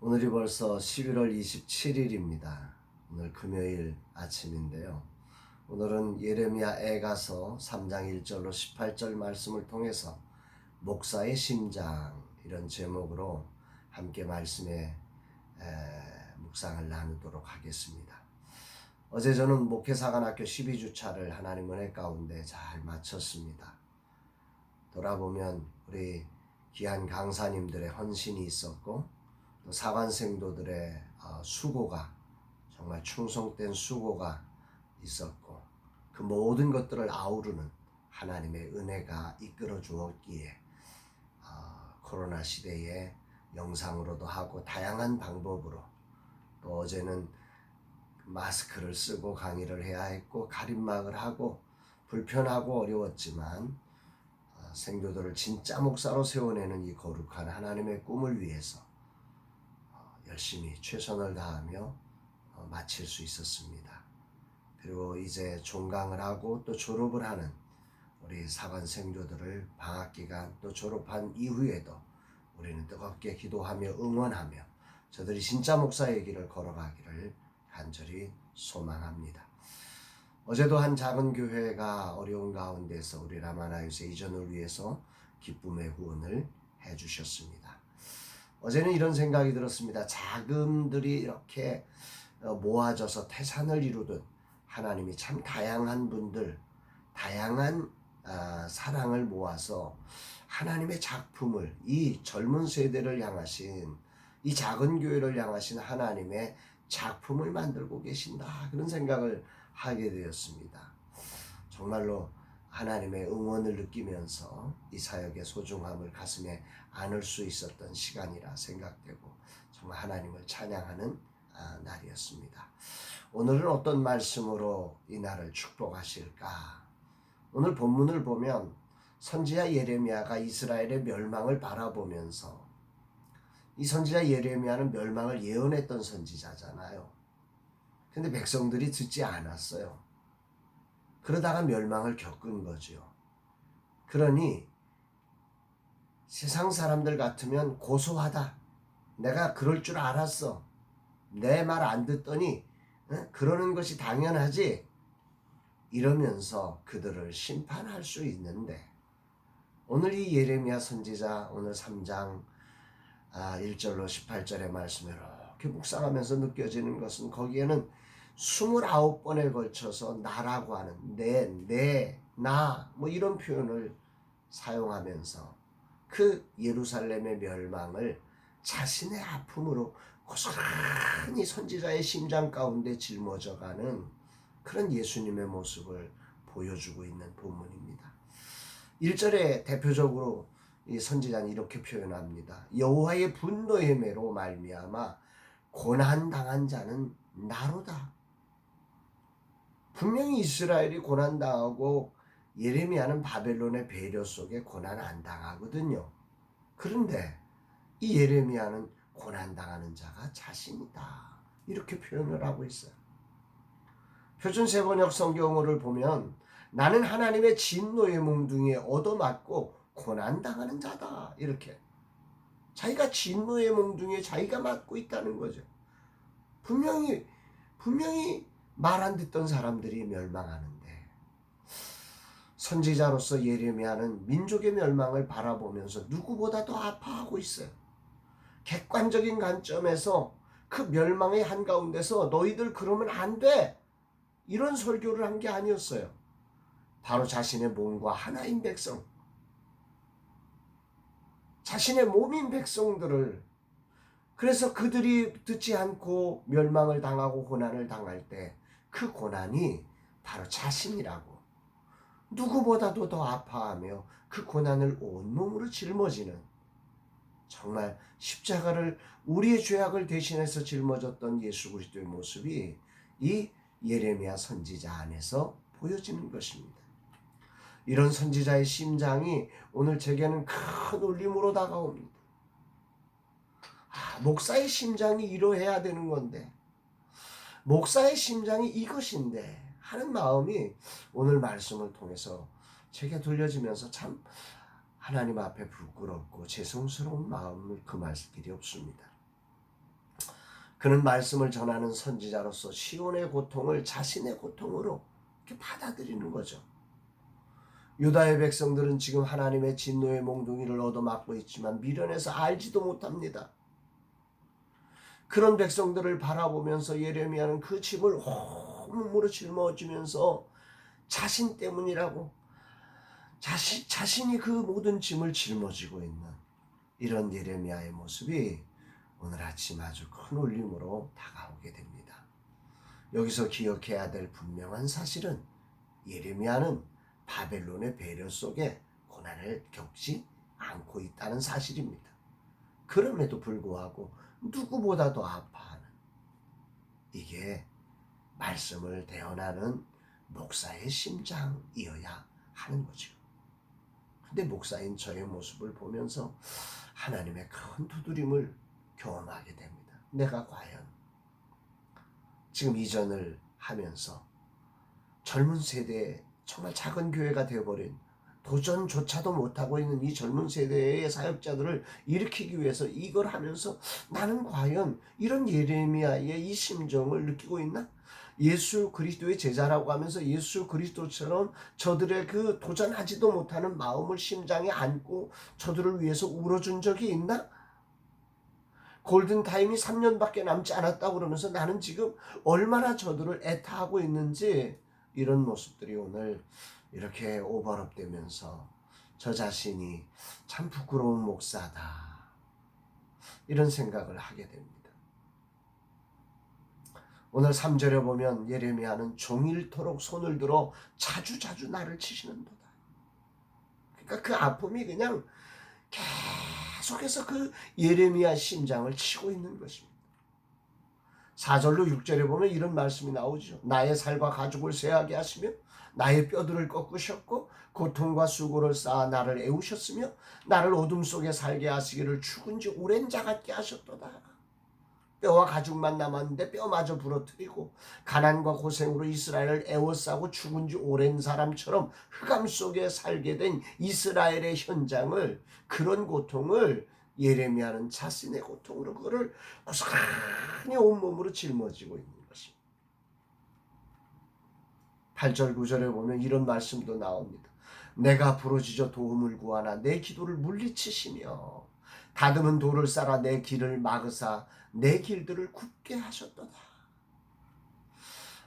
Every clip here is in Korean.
오늘이 벌써 11월 27일입니다. 오늘 금요일 아침인데요. 오늘은 예레미야 애가서 3장 1절로 18절 말씀을 통해서 목사의 심장 이런 제목으로 함께 말씀의 묵상을 나누도록 하겠습니다. 어제 저는 목회사관학교 12주차를 하나님 은혜 가운데 잘 마쳤습니다. 돌아보면 우리 귀한 강사님들의 헌신이 있었고 또 사관생도들의 수고가 정말 충성된 수고가 있었고 그 모든 것들을 아우르는 하나님의 은혜가 이끌어 주었기에 코로나 시대에 영상으로도 하고 다양한 방법으로 또 어제는 마스크를 쓰고 강의를 해야 했고 가림막을 하고 불편하고 어려웠지만 생도들을 진짜 목사로 세워내는 이 거룩한 하나님의 꿈을 위해서 열심히 최선을 다하며 마칠 수 있었습니다. 그리고 이제 종강을 하고 또 졸업을 하는 우리 사관 생도들을 방학기간 또 졸업한 이후에도 우리는 뜨겁게 기도하며 응원하며 저들이 진짜 목사의 길을 걸어가기를 간절히 소망합니다. 어제도 한 작은 교회가 어려운 가운데서 우리 라마나유스의 이전을 위해서 기쁨의 후원을 해주셨습니다. 어제는 이런 생각이 들었습니다. 자금들이 이렇게 모아져서 태산을 이루듯 하나님이 참 다양한 분들, 다양한 사랑을 모아서 하나님의 작품을 이 젊은 세대를 향하신 이 작은 교회를 향하신 하나님의 작품을 만들고 계신다. 그런 생각을 하게 되었습니다. 정말로 하나님의 응원을 느끼면서 이 사역의 소중함을 가슴에 안을 수 있었던 시간이라 생각되고 정말 하나님을 찬양하는 날이었습니다. 오늘은 어떤 말씀으로 이 날을 축복하실까? 오늘 본문을 보면 선지자 예레미야가 이스라엘의 멸망을 바라보면서 이 선지자 예레미야는 멸망을 예언했던 선지자잖아요. 근데 백성들이 듣지 않았어요. 그러다가 멸망을 겪은 거죠. 그러니 세상 사람들 같으면 고소하다. 내가 그럴 줄 알았어. 내 말 안 듣더니 그러는 것이 당연하지. 이러면서 그들을 심판할 수 있는데 오늘 이 예레미야 선지자 오늘 3장 1절로 18절의 말씀을 이렇게 묵상하면서 느껴지는 것은 거기에는 29번에 걸쳐서 나라고 하는 나 뭐 이런 표현을 사용하면서 그 예루살렘의 멸망을 자신의 아픔으로 고스란히 선지자의 심장 가운데 짊어져가는 그런 예수님의 모습을 보여주고 있는 본문입니다. 1절에 대표적으로 이 선지자는 이렇게 표현합니다. 여호와의 분노의 매로 말미암아 고난당한 자는 나로다. 분명히 이스라엘이 고난당하고 예레미야는 바벨론의 배려 속에 고난 안 당하거든요. 그런데 이 예레미야는 고난당하는 자가 자신이다. 이렇게 표현을 하고 있어요. 표준 세번역 성경어를 보면 나는 하나님의 진노의 몽둥이에 얻어맞고 고난당하는 자다. 이렇게. 자기가 진노의 몽둥이에 자기가 맞고 있다는 거죠. 분명히 말 안 듣던 사람들이 멸망하는데 선지자로서 예레미야는 민족의 멸망을 바라보면서 누구보다 더 아파하고 있어요. 객관적인 관점에서 그 멸망의 한가운데서 너희들 그러면 안 돼. 이런 설교를 한 게 아니었어요. 바로 자신의 몸과 하나인 백성, 자신의 몸인 백성들을 그래서 그들이 듣지 않고 멸망을 당하고 고난을 당할 때 그 고난이 바로 자신이라고 누구보다도 더 아파하며 그 고난을 온몸으로 짊어지는 정말 십자가를 우리의 죄악을 대신해서 짊어졌던 예수 그리스도의 모습이 이 예레미야 선지자 안에서 보여지는 것입니다. 이런 선지자의 심장이 오늘 제게는 큰 울림으로 다가옵니다. 목사의 심장이 이러해야 되는 건데 목사의 심장이 이것인데 하는 마음이 오늘 말씀을 통해서 제게 들려지면서 참 하나님 앞에 부끄럽고 죄송스러운 마음을 금할 길이 없습니다. 그는 말씀을 전하는 선지자로서 시온의 고통을 자신의 고통으로 이렇게 받아들이는 거죠. 유다의 백성들은 지금 하나님의 진노의 몽둥이를 얻어맞고 있지만 미련해서 알지도 못합니다. 그런 백성들을 바라보면서 예레미야는 그 짐을 온몸으로 짊어지면서 자신 때문이라고 자신이 그 모든 짐을 짊어지고 있는 이런 예레미야의 모습이 오늘 아침 아주 큰 울림으로 다가오게 됩니다. 여기서 기억해야 될 분명한 사실은 예레미야는 바벨론의 배려 속에 고난을 겪지 않고 있다는 사실입니다. 그럼에도 불구하고 누구보다도 아파하는, 이게 말씀을 대언하는 목사의 심장이어야 하는 거죠. 근데 목사인 저의 모습을 보면서 하나님의 큰 두드림을 경험하게 됩니다. 내가 과연 지금 이전을 하면서 젊은 세대에 정말 작은 교회가 되어버린, 도전조차도 못하고 있는 이 젊은 세대의 사역자들을 일으키기 위해서 이걸 하면서 나는 과연 이런 예레미야의 이 심정을 느끼고 있나? 예수 그리스도의 제자라고 하면서 예수 그리스도처럼 저들의 그 도전하지도 못하는 마음을 심장에 안고 저들을 위해서 울어준 적이 있나? 골든타임이 3년밖에 남지 않았다고 그러면서 나는 지금 얼마나 저들을 애타하고 있는지, 이런 모습들이 오늘 이렇게 오버랩 되면서 저 자신이 참 부끄러운 목사다, 이런 생각을 하게 됩니다. 오늘 3절에 보면 예레미야는 종일토록 손을 들어 자주자주 나를 치시는도다. 그러니까 그 아픔이 그냥 계속해서 그 예레미야 심장을 치고 있는 것입니다. 4절로 6절에 보면 이런 말씀이 나오죠. 나의 살과 가죽을 쇠하게 하시며 나의 뼈들을 꺾으셨고 고통과 수고를 쌓아 나를 애우셨으며 나를 어둠 속에 살게 하시기를 죽은 지 오랜 자 같게 하셨도다. 뼈와 가죽만 남았는데 뼈마저 부러뜨리고 가난과 고생으로 이스라엘을 애워싸고 죽은 지 오랜 사람처럼 흑암 속에 살게 된 이스라엘의 현장을, 그런 고통을 예레미야는 자신의 고통으로 그거를 고스란히 온몸으로 짊어지고 있는 것입니다. 8절 9절에 보면 이런 말씀도 나옵니다. 내가 부르짖어 도움을 구하나 내 기도를 물리치시며 다듬은 돌을 쌓아 내 길을 막으사 내 길들을 굽게 하셨도다.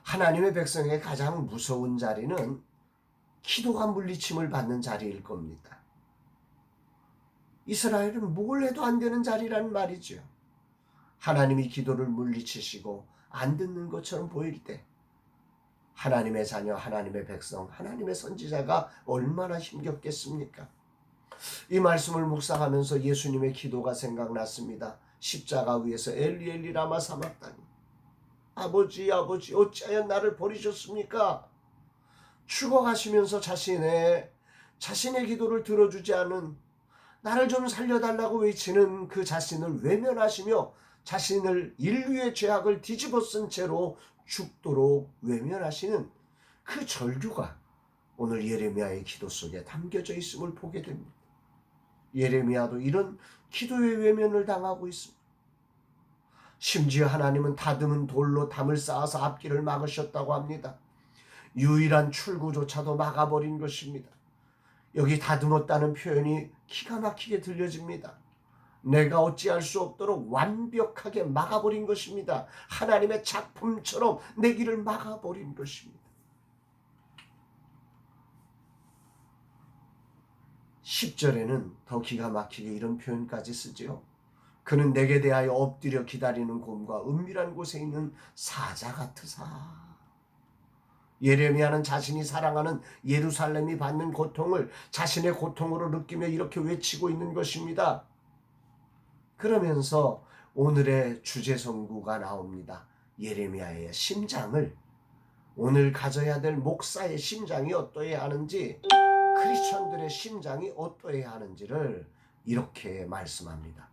하나님의 백성의 가장 무서운 자리는 기도가 물리침을 받는 자리일 겁니다. 이스라엘은 뭘 해도 안 되는 자리란 말이죠. 하나님이 기도를 물리치시고 안 듣는 것처럼 보일 때 하나님의 자녀, 하나님의 백성, 하나님의 선지자가 얼마나 힘겹겠습니까? 이 말씀을 묵상하면서 예수님의 기도가 생각났습니다. 십자가 위에서 엘리 엘리 라마 사막다니, 아버지 아버지 어찌하여 나를 버리셨습니까? 죽어가시면서 자신의 기도를 들어주지 않은, 나를 좀 살려달라고 외치는 그 자신을 외면하시며 자신을 인류의 죄악을 뒤집어 쓴 채로 죽도록 외면하시는 그 절규가 오늘 예레미야의 기도 속에 담겨져 있음을 보게 됩니다. 예레미야도 이런 기도의 외면을 당하고 있습니다. 심지어 하나님은 다듬은 돌로 담을 쌓아서 앞길을 막으셨다고 합니다. 유일한 출구조차도 막아버린 것입니다. 여기 다듬었다는 표현이 기가 막히게 들려집니다. 내가 어찌할 수 없도록 완벽하게 막아버린 것입니다. 하나님의 작품처럼 내 길을 막아버린 것입니다. 10절에는 더 기가 막히게 이런 표현까지 쓰지요. 그는 내게 대하여 엎드려 기다리는 곰과 은밀한 곳에 있는 사자 같으사. 예레미야는 자신이 사랑하는 예루살렘이 받는 고통을 자신의 고통으로 느끼며 이렇게 외치고 있는 것입니다. 그러면서 오늘의 주제성구가 나옵니다. 예레미야의 심장을, 오늘 가져야 될 목사의 심장이 어떠해야 하는지, 크리스천들의 심장이 어떠해야 하는지를 이렇게 말씀합니다.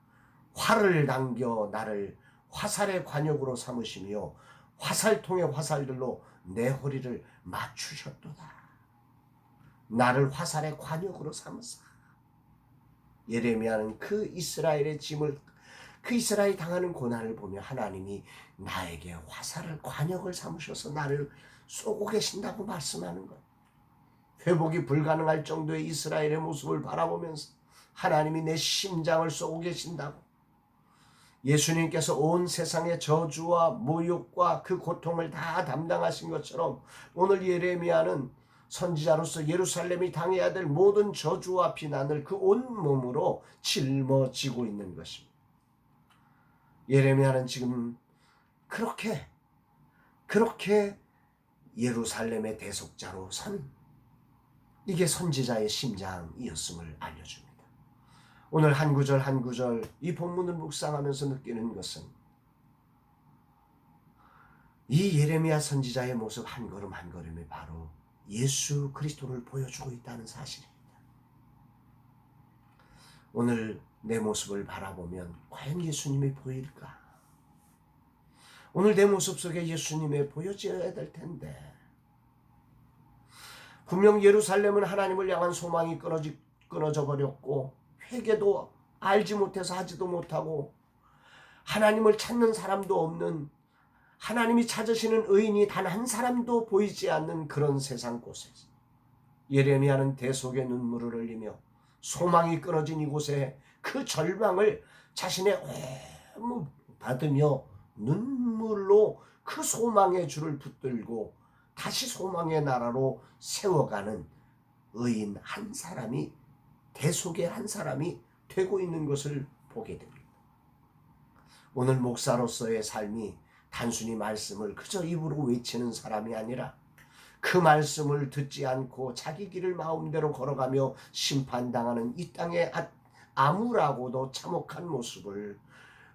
활을 당겨 나를 화살의 관역으로 삼으시며 화살통의 화살들로 내 허리를 맞추셨도다. 나를 화살의 관역으로 삼으사. 예레미야는 그 이스라엘의 짐을 그 이스라엘이 당하는 고난을 보며 하나님이 나에게 화살을 관역을 삼으셔서 나를 쏘고 계신다고 말씀하는 것. 회복이 불가능할 정도의 이스라엘의 모습을 바라보면서 하나님이 내 심장을 쏘고 계신다고. 예수님께서 온 세상의 저주와 모욕과 그 고통을 다 담당하신 것처럼 오늘 예레미야는 선지자로서 예루살렘이 당해야 될 모든 저주와 비난을 그 온몸으로 짊어지고 있는 것입니다. 예레미야는 지금 그렇게 예루살렘의 대속자로 선, 이게 선지자의 심장이었음을 알려줍니다. 오늘 한 구절 한 구절 이 본문을 묵상하면서 느끼는 것은 이 예레미야 선지자의 모습 한 걸음 한 걸음이 바로 예수 그리스도를 보여주고 있다는 사실입니다. 오늘 내 모습을 바라보면 과연 예수님이 보일까? 오늘 내 모습 속에 예수님이 보여져야 될 텐데, 분명 예루살렘은 하나님을 향한 소망이 끊어져 버렸고 회개도 알지 못해서 하지도 못하고 하나님을 찾는 사람도 없는, 하나님이 찾으시는 의인이 단 한 사람도 보이지 않는 그런 세상 곳에서 예레미야는 대속의 눈물을 흘리며 소망이 끊어진 이곳에 그 절망을 자신의 온 받으며 눈물로 그 소망의 줄을 붙들고 다시 소망의 나라로 세워가는 의인 한 사람이, 대속의 한 사람이 되고 있는 것을 보게 됩니다. 오늘 목사로서의 삶이 단순히 말씀을 그저 입으로 외치는 사람이 아니라 그 말씀을 듣지 않고 자기 길을 마음대로 걸어가며 심판당하는 이 땅의 암울하고도 참혹한 모습을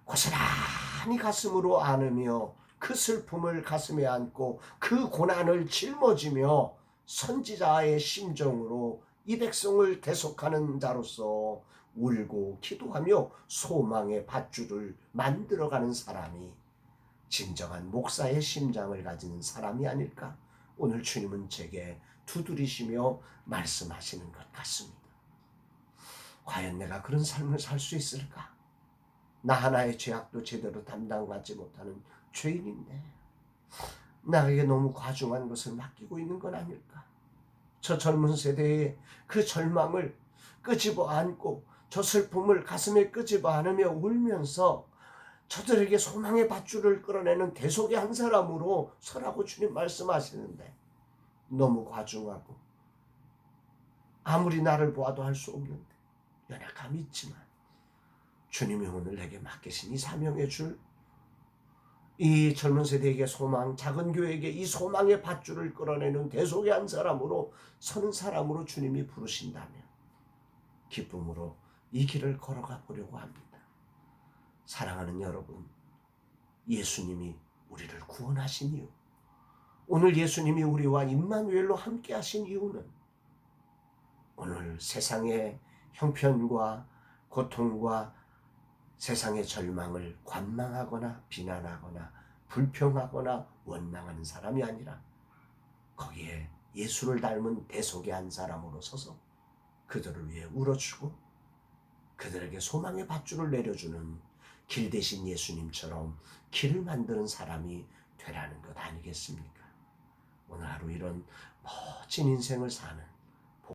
고스란히 가슴으로 안으며 그 슬픔을 가슴에 안고 그 고난을 짊어지며 선지자의 심정으로 이 백성을 대속하는 자로서 울고 기도하며 소망의 밧줄을 만들어가는 사람이 진정한 목사의 심장을 가진 사람이 아닐까? 오늘 주님은 제게 두드리시며 말씀하시는 것 같습니다. 과연 내가 그런 삶을 살 수 있을까? 나 하나의 죄악도 제대로 담당하지 못하는 죄인인데 나에게 너무 과중한 것을 맡기고 있는 건 아닐까? 저 젊은 세대의 그 절망을 끄집어 안고 저 슬픔을 가슴에 끄집어 안으며 울면서 저들에게 소망의 밧줄을 끌어내는 대속의 한 사람으로 서라고 주님 말씀하시는데 너무 과중하고 아무리 나를 보아도 할 수 없는데 연약함이 있지만 주님이 오늘 내게 맡기신 이 사명의 줄, 이 젊은 세대에게 소망, 작은 교회에게 이 소망의 밧줄을 끌어내는 대속의 한 사람으로 서는 사람으로 주님이 부르신다면 기쁨으로 이 길을 걸어가 보려고 합니다. 사랑하는 여러분, 예수님이 우리를 구원하신 이유, 오늘 예수님이 우리와 임마누엘로 함께 하신 이유는 오늘 세상의 형편과 고통과 세상의 절망을 관망하거나 비난하거나 불평하거나 원망하는 사람이 아니라 거기에 예수를 닮은 대속의 한 사람으로 서서 그들을 위해 울어주고 그들에게 소망의 밧줄을 내려주는 길 대신 예수님처럼 길을 만드는 사람이 되라는 것 아니겠습니까? 오늘 하루 이런 멋진 인생을 사는